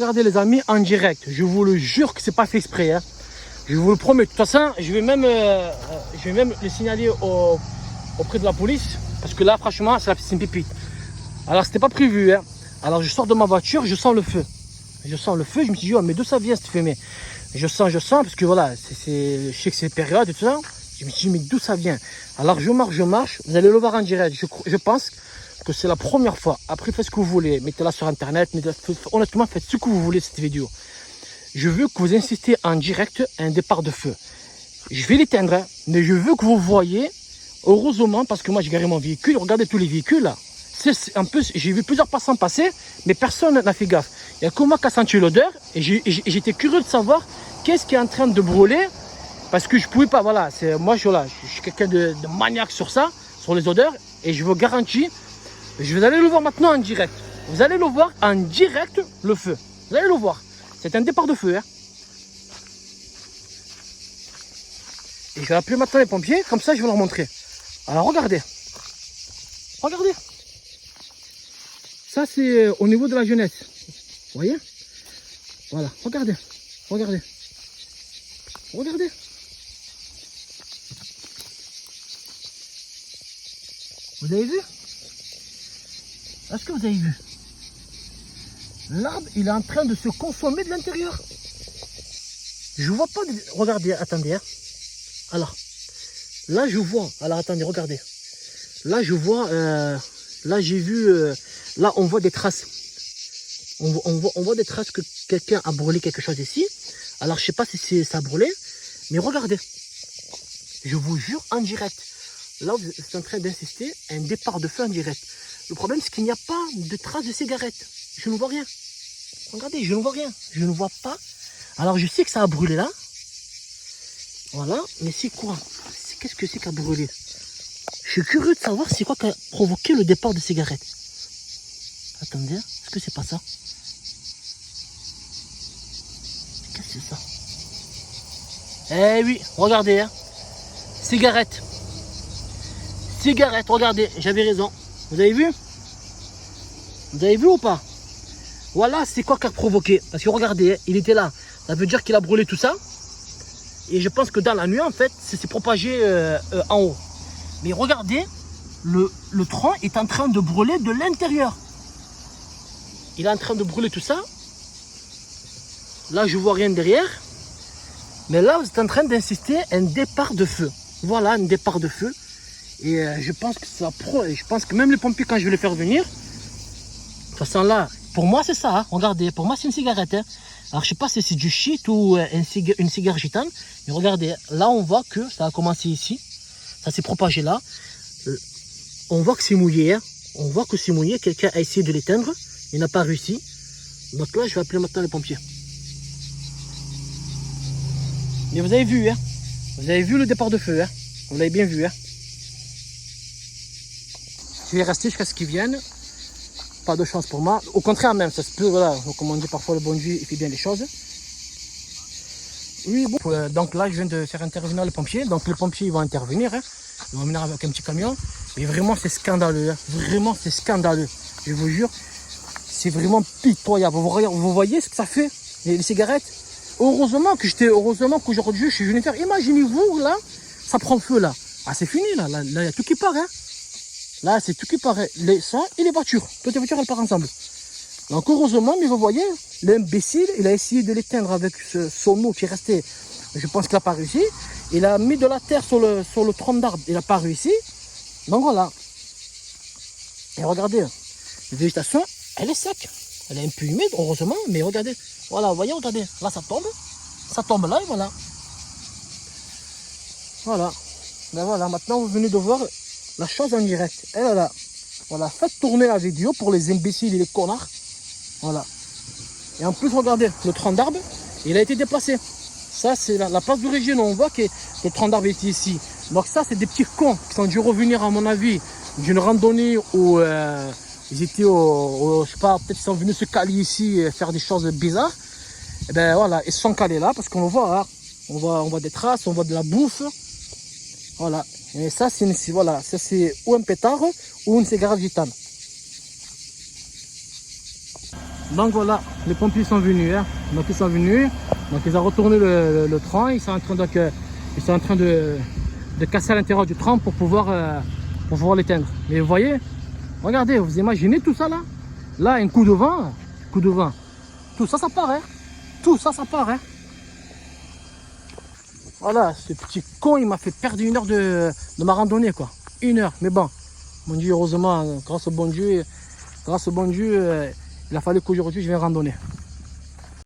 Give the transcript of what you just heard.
Regardez les amis, en direct, je vous le jure que c'est pas fait exprès, hein. Je vous le promets. De toute façon, je vais même le signaler auprès de la police, parce que là, franchement, c'est une pépite. Alors, c'était pas prévu, hein. Alors, je sors de ma voiture, je sens le feu. Je sens le feu, je me suis dit, oh, mais d'où ça vient cette fumée? Je sens, parce que voilà, je sais que c'est période et tout ça. Je me suis dit, mais d'où ça vient? Alors, je marche, vous allez le voir en direct. Je pense que c'est la première fois. Après, faites ce que vous voulez. Mettez-la sur Internet. Honnêtement, faites ce que vous voulez cette vidéo. Je veux que vous insistez en direct un départ de feu. Je vais l'éteindre, hein, mais je veux que vous voyez, heureusement, parce que moi, j'ai garé mon véhicule. Regardez tous les véhicules, là. En plus, j'ai vu plusieurs passants passer, mais personne n'a fait gaffe. Il n'y a que moi qui a senti l'odeur. Et j'étais curieux de savoir qu'est-ce qui est en train de brûler. Parce que je ne pouvais pas, voilà. Moi, je suis quelqu'un de maniaque sur ça, sur les odeurs. Et je vous garantis, vous allez le voir maintenant en direct. Vous allez le voir en direct, le feu. Vous allez le voir. C'est un départ de feu, hein. Et je vais appeler maintenant les pompiers, comme ça je vais leur montrer. Alors regardez. Regardez. Ça c'est au niveau de la jeunesse. Vous voyez? Voilà, regardez. Regardez. Regardez. Vous avez vu? Est-ce que vous avez vu? L'arbre, il est en train de se consommer de l'intérieur. Je vois pas... Regardez, attendez. Hein. Alors, là, je vois... Alors, attendez, regardez. Là, je vois... là, j'ai vu... là, on voit des traces. On voit des traces que quelqu'un a brûlé quelque chose ici. Alors, je sais pas si ça a brûlé. Mais regardez. Je vous jure, en direct. Là, vous êtes en train d'insister, un départ de feu en direct. Le problème, c'est qu'il n'y a pas de traces de cigarette. Je ne vois rien. Regardez, je ne vois rien. Je ne vois pas. Alors, je sais que ça a brûlé là. Voilà. Mais c'est quoi? Qu'est-ce que c'est qui a brûlé? Je suis curieux de savoir c'est quoi qui a provoqué le départ de cigarette. Attendez, est-ce que c'est pas ça? Qu'est-ce que c'est ça? Eh oui, regardez. Hein. Cigarette. Cigarette, regardez. J'avais raison. Vous avez vu? Vous avez vu ou pas? Voilà, c'est quoi qui a provoqué. Parce que regardez, il était là. Ça veut dire qu'il a brûlé tout ça. Et je pense que dans la nuit, en fait, ça s'est propagé en haut. Mais regardez, le tronc est en train de brûler de l'intérieur. Il est en train de brûler tout ça. Là, je vois rien derrière. Mais là, vous êtes en train d'insister un départ de feu. Voilà, un départ de feu. Et je pense que ça je pense que même les pompiers, quand je vais les faire venir, de toute façon là, pour moi c'est ça, hein. Regardez, pour moi c'est une cigarette. Hein. Alors je sais pas si c'est du shit ou une cigarette gitane, mais regardez, là on voit que ça a commencé ici, ça s'est propagé là, on voit que c'est mouillé, hein. On voit que c'est mouillé, quelqu'un a essayé de l'éteindre, il n'a pas réussi, donc là je vais appeler maintenant les pompiers. Mais vous avez vu, hein, vous avez vu le départ de feu, hein, vous l'avez bien vu. Hein. Je vais rester jusqu'à ce qu'ils viennent. Pas de chance pour moi. Au contraire même, ça se peut, voilà, comme on dit parfois le bon Dieu, il fait bien les choses. Oui, bon. Donc là, je viens de faire intervenir les pompiers. Donc les pompiers, ils vont intervenir. Hein. Ils vont venir avec un petit camion. Mais vraiment, c'est scandaleux. Hein. Vraiment, c'est scandaleux. Je vous jure, c'est vraiment pitoyable. Vous voyez ce que ça fait, les cigarettes. Heureusement qu'aujourd'hui, je suis venu faire. Imaginez-vous, là, ça prend feu, là. Ah, c'est fini, là. Là, il y a tout qui part, hein. Là, c'est tout qui paraît, ça et les voitures. Toutes les voitures, elles partent ensemble. Donc, heureusement, mais vous voyez, l'imbécile, il a essayé de l'éteindre avec son eau qui est resté. Je pense qu'il n'a pas réussi. Il a mis de la terre sur le tronc d'arbre. Il n'a pas réussi. Donc, voilà. Et regardez, la végétation, elle est sec. Elle est un peu humide, heureusement. Mais regardez, voilà, vous voyez, regardez. Là, ça tombe. Ça tombe là, et voilà. Voilà. Ben voilà, maintenant, vous venez de voir la chose en direct. Et là, voilà, faites tourner la vidéo pour les imbéciles et les connards. Voilà. Et en plus, regardez, le tronc d'arbre, il a été déplacé. Ça, c'est la place d'origine. On voit que le tronc d'arbre était ici. Donc ça, c'est des petits cons qui sont dû revenir, à mon avis, d'une randonnée où ils étaient je sais pas, peut-être ils sont venus se caler ici et faire des choses bizarres. Et ben voilà, ils se sont calés là parce qu'on le voit, hein. On voit des traces, on voit de la bouffe. Voilà. Et ça, voilà, ça c'est ou un pétard ou une cigarette gitane. Donc voilà, les pompiers sont venus. Hein. Donc ils sont venus. Donc ils ont retourné le train. Ils sont en train, de casser à l'intérieur du train pour pouvoir l'éteindre. Mais vous voyez, regardez, vous imaginez tout ça là. Là, un coup de vent. Tout ça, ça part. Hein. Tout ça, ça part. Hein. Voilà, ce petit con, il m'a fait perdre 1 heure de ma randonnée, quoi. 1 heure. Mais bon, mon Dieu, heureusement, grâce au bon Dieu, il a fallu qu'aujourd'hui je vienne randonner.